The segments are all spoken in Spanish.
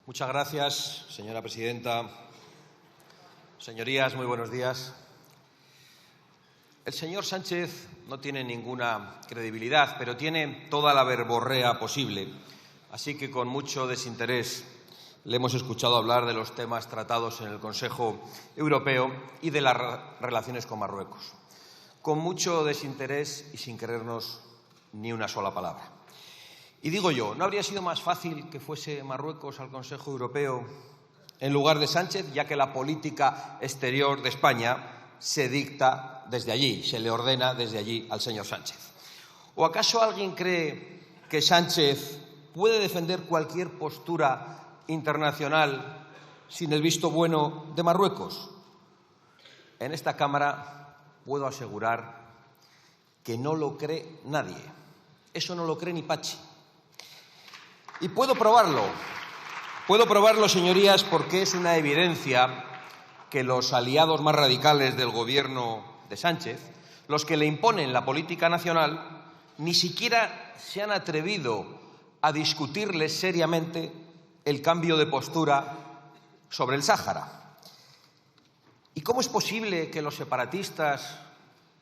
Muchas gracias, señora presidenta. Señorías, muy buenos días. El señor Sánchez no tiene ninguna credibilidad, pero tiene toda la verborrea posible. Así que con mucho desinterés le hemos escuchado hablar de los temas tratados en el Consejo Europeo y de las relaciones con Marruecos. Con mucho desinterés y sin querernos ni una sola palabra. Y digo yo, ¿no habría sido más fácil que fuese Marruecos al Consejo Europeo en lugar de Sánchez, ya que la política exterior de España se dicta desde allí, se le ordena desde allí al señor Sánchez? ¿O acaso alguien cree que Sánchez puede defender cualquier postura internacional sin el visto bueno de Marruecos? En esta Cámara puedo asegurar que no lo cree nadie. Eso no lo cree ni Pachi. Y puedo probarlo, señorías, porque es una evidencia que los aliados más radicales del Gobierno de Sánchez, los que le imponen la política nacional, ni siquiera se han atrevido a discutirles seriamente el cambio de postura sobre el Sáhara. ¿Y cómo es posible que los separatistas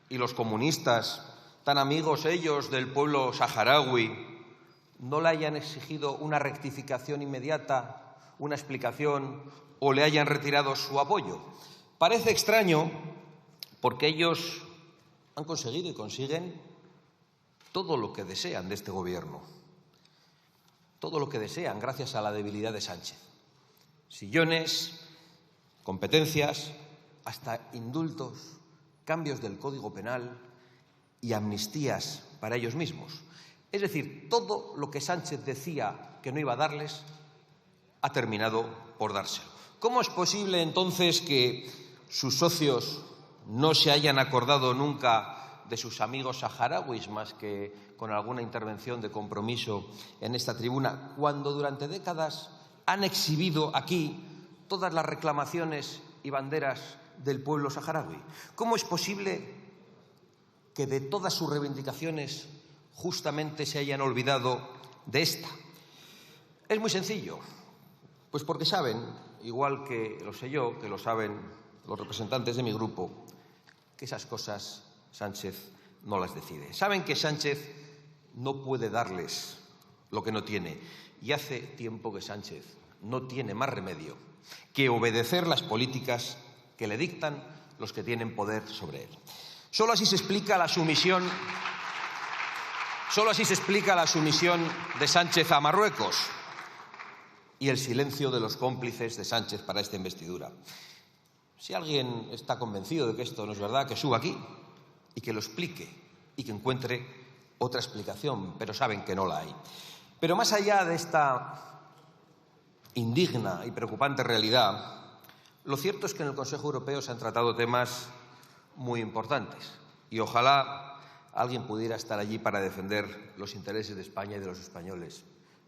y los comunistas, tan amigos ellos del pueblo saharaui, no le hayan exigido una rectificación inmediata, una explicación o le hayan retirado su apoyo? Parece extraño porque ellos han conseguido y consiguen todo lo que desean de este Gobierno. Todo lo que desean gracias a la debilidad de Sánchez. Sillones, competencias, hasta indultos, cambios del Código Penal y amnistías para ellos mismos. Es decir, todo lo que Sánchez decía que no iba a darles, ha terminado por dárselo. ¿Cómo es posible entonces que sus socios no se hayan acordado nunca de sus amigos saharauis más que con alguna intervención de compromiso en esta tribuna, cuando durante décadas han exhibido aquí todas las reclamaciones y banderas del pueblo saharaui? ¿Cómo es posible que de todas sus reivindicaciones justamente se hayan olvidado de esta? Es muy sencillo, pues porque saben, igual que lo sé yo, que lo saben los representantes de mi grupo, que esas cosas Sánchez no las decide. Saben que Sánchez no puede darles lo que no tiene, y hace tiempo que Sánchez no tiene más remedio que obedecer las políticas que le dictan los que tienen poder sobre él. Solo así se explica la sumisión de Sánchez a Marruecos y el silencio de los cómplices de Sánchez para esta investidura. Si alguien está convencido de que esto no es verdad, que suba aquí y que lo explique y que encuentre otra explicación, pero saben que no la hay. Pero más allá de esta indigna y preocupante realidad, lo cierto es que en el Consejo Europeo se han tratado temas muy importantes y ojalá alguien pudiera estar allí para defender los intereses de España y de los españoles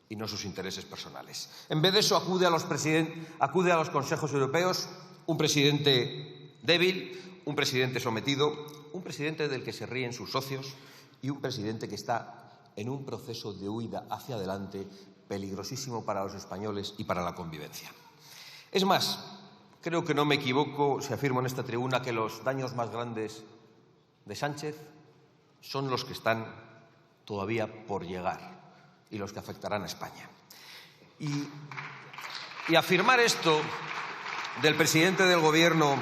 y no sus intereses personales. En vez de eso, acude a los consejos europeos un presidente débil, un presidente sometido, un presidente del que se ríen sus socios y un presidente que está en un proceso de huida hacia adelante peligrosísimo para los españoles y para la convivencia. Es más, creo que no me equivoco si afirmo en esta tribuna que los daños más grandes de Sánchez son los que están todavía por llegar y los que afectarán a España. Y afirmar esto del presidente del Gobierno,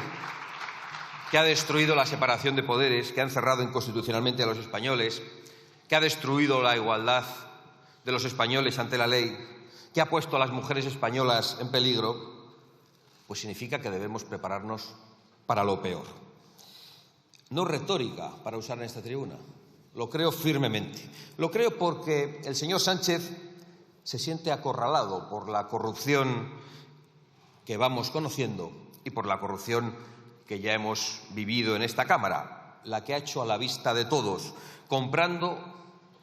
que ha destruido la separación de poderes, que ha encerrado inconstitucionalmente a los españoles, que ha destruido la igualdad de los españoles ante la ley, que ha puesto a las mujeres españolas en peligro, pues significa que debemos prepararnos para lo peor. No es retórica para usar en esta tribuna, lo creo firmemente. Lo creo porque el señor Sánchez se siente acorralado por la corrupción que vamos conociendo y por la corrupción que ya hemos vivido en esta Cámara, la que ha hecho a la vista de todos, comprando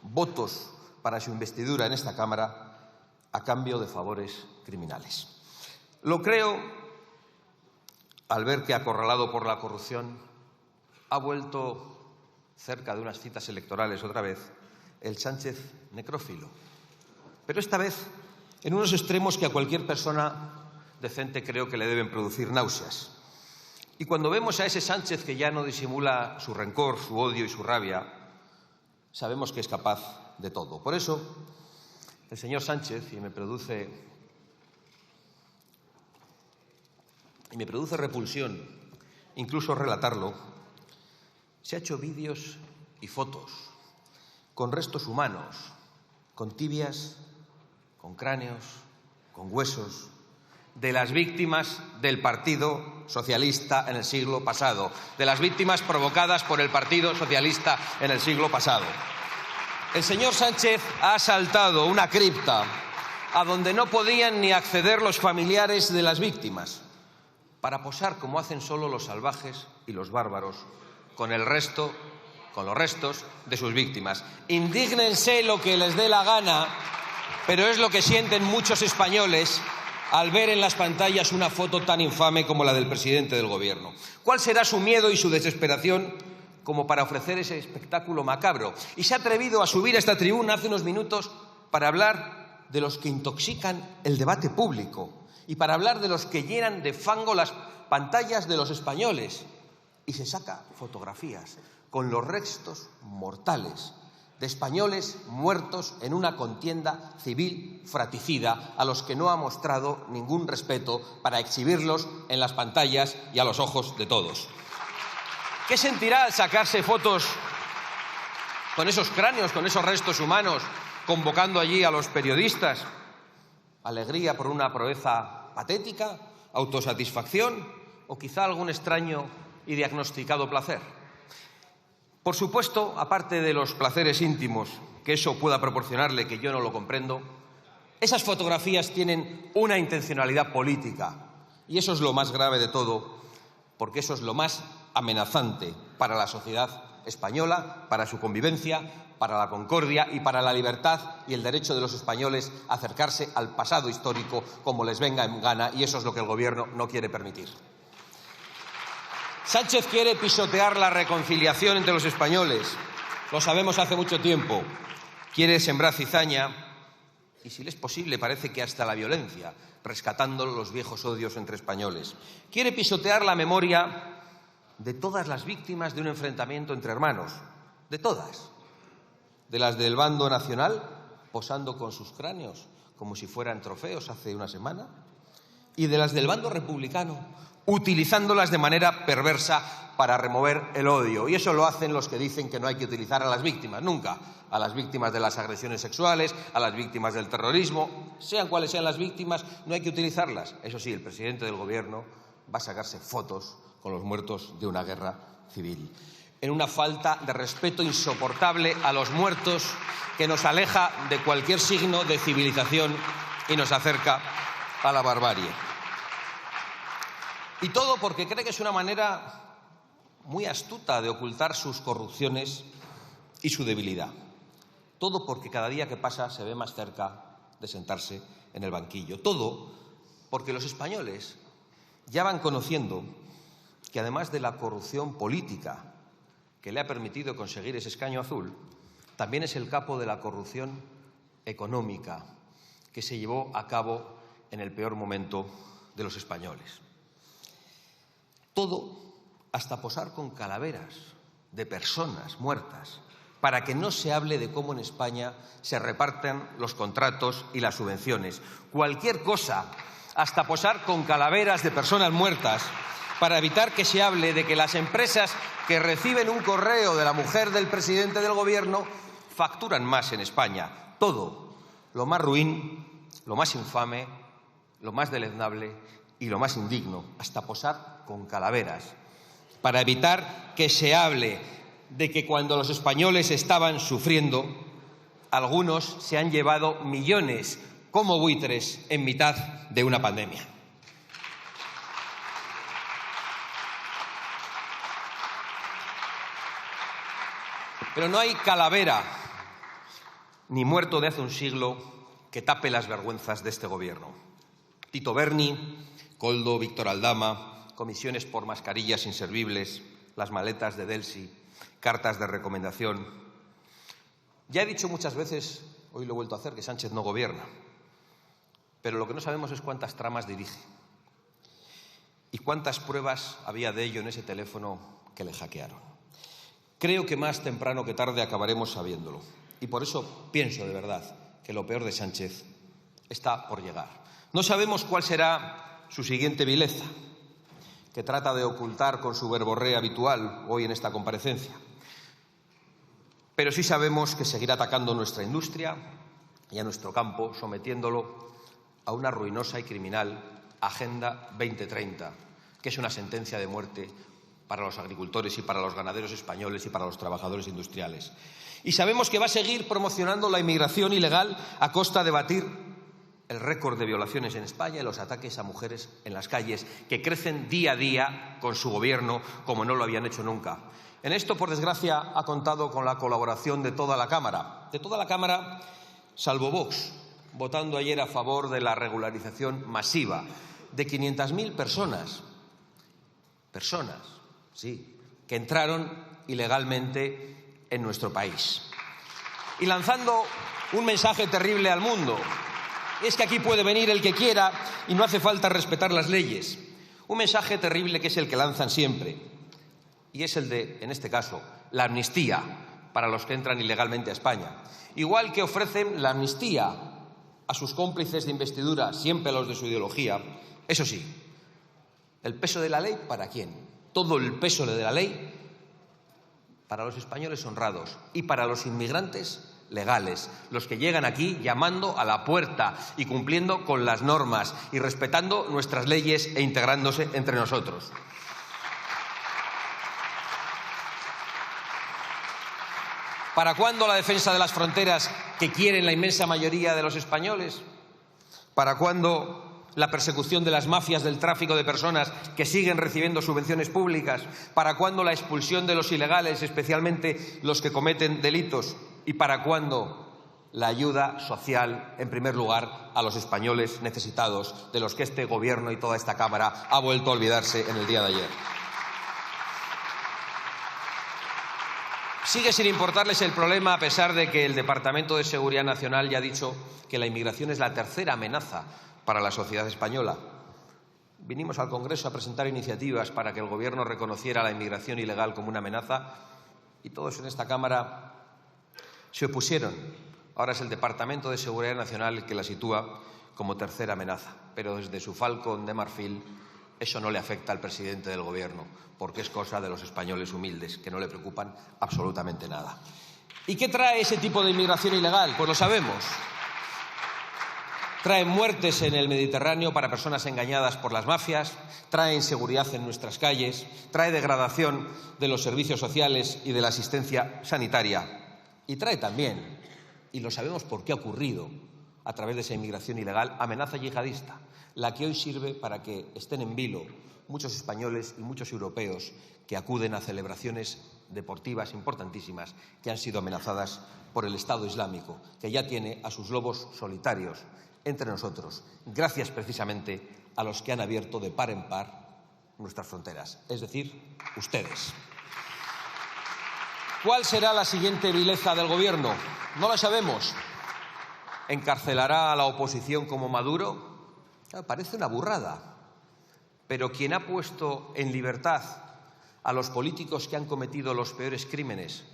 votos para su investidura en esta Cámara a cambio de favores criminales. Lo creo al ver que, acorralado por la corrupción, ha vuelto, cerca de unas citas electorales otra vez, el Sánchez necrófilo. Pero esta vez en unos extremos que a cualquier persona decente creo que le deben producir náuseas. Y cuando vemos a ese Sánchez que ya no disimula su rencor, su odio y su rabia, sabemos que es capaz de todo. Por eso, el señor Sánchez, y me produce repulsión incluso relatarlo, se ha hecho vídeos y fotos con restos humanos, con tibias, con cráneos, con huesos, de las víctimas del Partido Socialista en el siglo pasado, de las víctimas provocadas por el Partido Socialista en el siglo pasado. El señor Sánchez ha asaltado una cripta a donde no podían ni acceder los familiares de las víctimas, para posar como hacen solo los salvajes y los bárbaros con los restos de sus víctimas. Indígnense lo que les dé la gana, pero es lo que sienten muchos españoles al ver en las pantallas una foto tan infame como la del presidente del Gobierno. ¿Cuál será su miedo y su desesperación como para ofrecer ese espectáculo macabro? Y se ha atrevido a subir a esta tribuna hace unos minutos para hablar de los que intoxican el debate público y para hablar de los que llenan de fango las pantallas de los españoles. Y se saca fotografías con los restos mortales de españoles muertos en una contienda civil fratricida a los que no ha mostrado ningún respeto para exhibirlos en las pantallas y a los ojos de todos. ¿Qué sentirá al sacarse fotos con esos cráneos, con esos restos humanos, convocando allí a los periodistas? ¿Alegría por una proeza patética? ¿Autosatisfacción? ¿O quizá algún extraño y diagnosticado placer? Por supuesto, aparte de los placeres íntimos que eso pueda proporcionarle, que yo no lo comprendo, esas fotografías tienen una intencionalidad política. Y eso es lo más grave de todo, porque eso es lo más amenazante para la sociedad española, para su convivencia, para la concordia y para la libertad y el derecho de los españoles a acercarse al pasado histórico como les venga en gana, y eso es lo que el Gobierno no quiere permitir. Sánchez quiere pisotear la reconciliación entre los españoles. Lo sabemos hace mucho tiempo. Quiere sembrar cizaña y, si le es posible, parece que hasta la violencia, rescatando los viejos odios entre españoles. Quiere pisotear la memoria de todas las víctimas de un enfrentamiento entre hermanos, de todas. De las del bando nacional, posando con sus cráneos como si fueran trofeos hace una semana, y de las del bando republicano, utilizándolas de manera perversa para remover el odio. Y eso lo hacen los que dicen que no hay que utilizar a las víctimas, nunca. A las víctimas de las agresiones sexuales, a las víctimas del terrorismo, sean cuales sean las víctimas, no hay que utilizarlas. Eso sí, el presidente del Gobierno va a sacarse fotos con los muertos de una guerra civil, en una falta de respeto insoportable a los muertos que nos aleja de cualquier signo de civilización y nos acerca a la barbarie. Y todo porque cree que es una manera muy astuta de ocultar sus corrupciones y su debilidad. Todo porque cada día que pasa se ve más cerca de sentarse en el banquillo. Todo porque los españoles ya van conociendo que, además de la corrupción política que le ha permitido conseguir ese escaño azul, también es el capo de la corrupción económica que se llevó a cabo en el peor momento de los españoles. Todo hasta posar con calaveras de personas muertas para que no se hable de cómo en España se reparten los contratos y las subvenciones. Cualquier cosa, hasta posar con calaveras de personas muertas para evitar que se hable de que las empresas que reciben un correo de la mujer del presidente del Gobierno facturan más en España. Todo, lo más ruin, lo más infame, lo más deleznable y lo más indigno, hasta posar con calaveras, para evitar que se hable de que cuando los españoles estaban sufriendo, algunos se han llevado millones como buitres en mitad de una pandemia. Pero no hay calavera ni muerto de hace un siglo que tape las vergüenzas de este Gobierno. Tito Berni, Koldo, Víctor Aldama, comisiones por mascarillas inservibles, las maletas de Delsi, cartas de recomendación. Ya he dicho muchas veces, hoy lo he vuelto a hacer, que Sánchez no gobierna. pero lo que no sabemos es cuántas tramas dirige y cuántas pruebas había de ello en ese teléfono que le hackearon. Creo que más temprano que tarde acabaremos sabiéndolo y por eso pienso de verdad que lo peor de Sánchez está por llegar. No sabemos cuál será su siguiente vileza, que trata de ocultar con su verborrea habitual hoy en esta comparecencia. Pero sí sabemos que seguirá atacando nuestra industria y a nuestro campo, sometiéndolo a una ruinosa y criminal Agenda 2030, que es una sentencia de muerte para los agricultores y para los ganaderos españoles y para los trabajadores industriales. Y sabemos que va a seguir promocionando la inmigración ilegal a costa de batir el récord de violaciones en España y los ataques a mujeres en las calles, que crecen día a día con su gobierno como no lo habían hecho nunca. En esto, por desgracia, ha contado con la colaboración de toda la Cámara, salvo Vox, votando ayer a favor de la regularización masiva de 500.000 personas, sí, que entraron ilegalmente en nuestro país. Y lanzando un mensaje terrible al mundo. Es que aquí puede venir el que quiera y no hace falta respetar las leyes. Un mensaje terrible que es el que lanzan siempre. Y es el de, en este caso, la amnistía para los que entran ilegalmente a España. Igual que ofrecen la amnistía a sus cómplices de investidura, siempre a los de su ideología. Eso sí, ¿el peso de la ley para quién? Todo el peso de la ley para los españoles honrados y para los inmigrantes legales, los que llegan aquí llamando a la puerta y cumpliendo con las normas y respetando nuestras leyes e integrándose entre nosotros. ¿Para cuándo la defensa de las fronteras que quieren la inmensa mayoría de los españoles? ¿Para cuándo la persecución de las mafias del tráfico de personas que siguen recibiendo subvenciones públicas? ¿Para cuándo la expulsión de los ilegales, especialmente los que cometen delitos? ¿Y para cuándo la ayuda social, en primer lugar, a los españoles necesitados, de los que este Gobierno y toda esta Cámara ha vuelto a olvidarse en el día de ayer? Sigue sin importarles el problema, a pesar de que el Departamento de Seguridad Nacional ya ha dicho que la inmigración es la tercera amenaza para la sociedad española. Vinimos al Congreso a presentar iniciativas para que el Gobierno reconociera la inmigración ilegal como una amenaza y todos en esta Cámara se opusieron. Ahora es el Departamento de Seguridad Nacional el que la sitúa como tercera amenaza. Pero desde su falcón de marfil eso no le afecta al presidente del Gobierno, porque es cosa de los españoles humildes, que no le preocupan absolutamente nada. ¿Y qué trae ese tipo de inmigración ilegal? Pues lo sabemos. Trae muertes en el Mediterráneo para personas engañadas por las mafias, trae inseguridad en nuestras calles, trae degradación de los servicios sociales y de la asistencia sanitaria. Y trae también, y lo sabemos por qué ha ocurrido a través de esa inmigración ilegal, amenaza yihadista, la que hoy sirve para que estén en vilo muchos españoles y muchos europeos que acuden a celebraciones deportivas importantísimas que han sido amenazadas por el Estado Islámico, que ya tiene a sus lobos solitarios entre nosotros, gracias precisamente a los que han abierto de par en par nuestras fronteras, es decir, ustedes. ¿Cuál será la siguiente vileza del Gobierno? No la sabemos. ¿Encarcelará a la oposición como Maduro? Parece una burrada, pero quien ha puesto en libertad a los políticos que han cometido los peores crímenes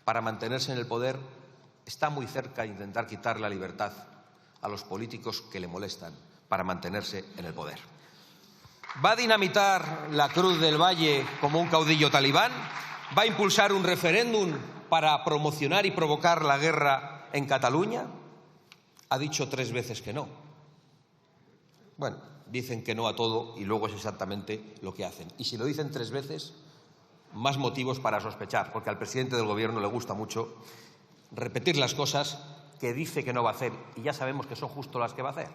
para mantenerse en el poder está muy cerca de intentar quitar la libertad a los políticos que le molestan para mantenerse en el poder. ¿Va a dinamitar la Cruz del Valle como un caudillo talibán? ¿Va a impulsar un referéndum para promocionar y provocar la guerra en Cataluña? Ha dicho 3 veces que no. Bueno, dicen que no a todo y luego es exactamente lo que hacen. Y si lo dicen 3 veces, más motivos para sospechar, porque al presidente del Gobierno le gusta mucho repetir las cosas que dice que no va a hacer y ya sabemos que son justo las que va a hacer.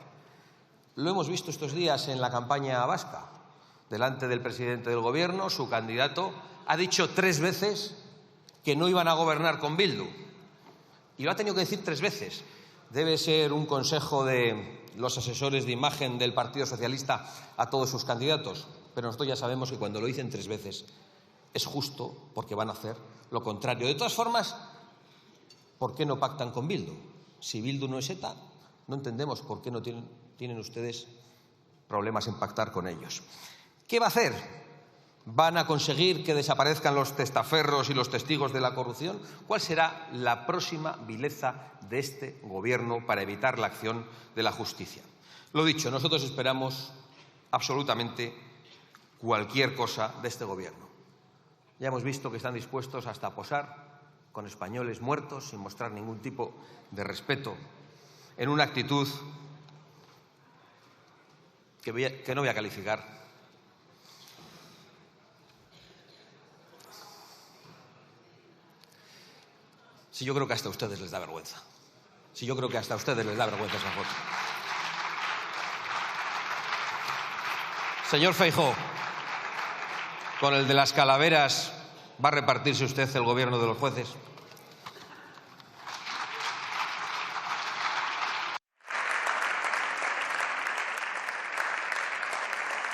Lo hemos visto estos días en la campaña vasca. Delante del presidente del Gobierno, su candidato ha dicho 3 veces que no iban a gobernar con Bildu. Y lo ha tenido que decir 3 veces. Debe ser un consejo de los asesores de imagen del Partido Socialista a todos sus candidatos. Pero nosotros ya sabemos que cuando lo dicen 3 veces es justo porque van a hacer lo contrario. De todas formas, ¿por qué no pactan con Bildu? Si Bildu no es ETA, no entendemos por qué no tienen tienen ustedes problemas en pactar con ellos. ¿Qué va a hacer? ¿Van a conseguir que desaparezcan los testaferros y los testigos de la corrupción? ¿Cuál será la próxima vileza de este Gobierno para evitar la acción de la justicia? Lo dicho, nosotros esperamos absolutamente cualquier cosa de este Gobierno. Ya hemos visto que están dispuestos hasta a posar con españoles muertos sin mostrar ningún tipo de respeto, en una actitud que no voy a calificar. Si yo creo que hasta a ustedes les da vergüenza. Si yo creo que hasta a ustedes les da vergüenza esa foto. Señor Feijóo, con el de las calaveras, ¿va a repartirse usted el gobierno de los jueces?